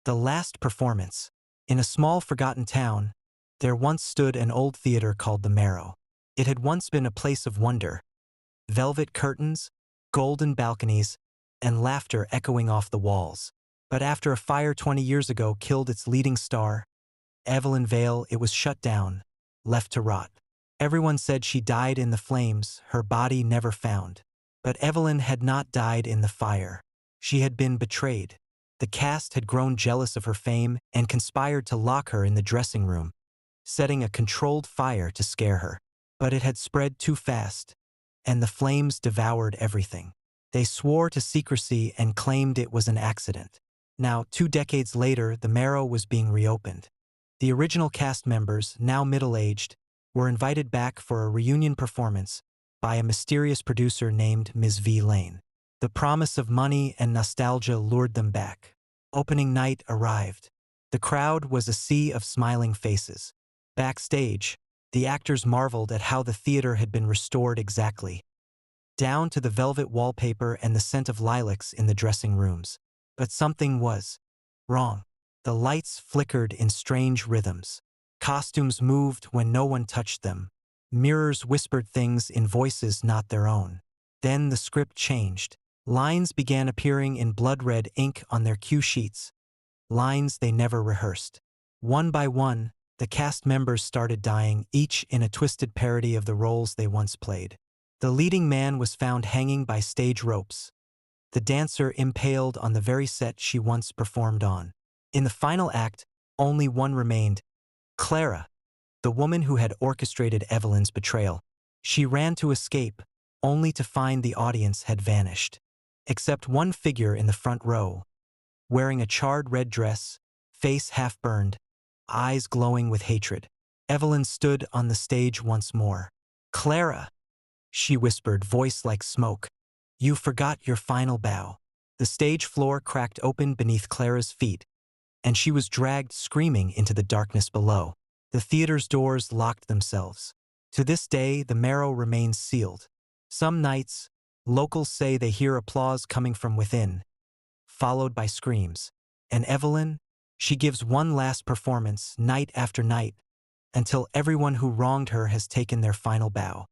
The last performance. In a small forgotten town, there once stood an old theater called the Marrow. It had once been a place of wonder, velvet curtains, golden balconies, and laughter echoing off the walls. But after a fire 20 years ago killed its leading star, Evelyn Vale, it was shut down, left to rot. Everyone said she died in the flames, her body never found. But Evelyn had not died in the fire. She had been betrayed. The cast had grown jealous of her fame and conspired to lock her in the dressing room, setting a controlled fire to scare her. But it had spread too fast, and the flames devoured everything. They swore to secrecy and claimed it was an accident. Now, 2 decades later, the Marrow was being reopened. The original cast members, now middle-aged, were invited back for a reunion performance by a mysterious producer named Ms. V. Lane. The promise of money and nostalgia lured them back. Opening night arrived. The crowd was a sea of smiling faces. Backstage, the actors marveled at how the theater had been restored exactly, down to the velvet wallpaper and the scent of lilacs in the dressing rooms. But something was wrong. The lights flickered in strange rhythms. Costumes moved when no one touched them. Mirrors whispered things in voices not their own. Then the script changed. Lines began appearing in blood-red ink on their cue sheets, lines they never rehearsed. One by one, the cast members started dying, each in a twisted parody of the roles they once played. The leading man was found hanging by stage ropes, the dancer impaled on the very set she once performed on. In the final act, only one remained, Clara, the woman who had orchestrated Evelyn's betrayal. She ran to escape, only to find the audience had vanished. Except one figure in the front row, wearing a charred red dress, face half burned, eyes glowing with hatred. Evelyn stood on the stage once more. "Clara," she whispered, voice like smoke. "You forgot your final bow." The stage floor cracked open beneath Clara's feet, and she was dragged screaming into the darkness below. The theater's doors locked themselves. To this day, the Marrow remains sealed. Some nights, locals say they hear applause coming from within, followed by screams. And Evelyn, she gives one last performance night after night, until everyone who wronged her has taken their final bow.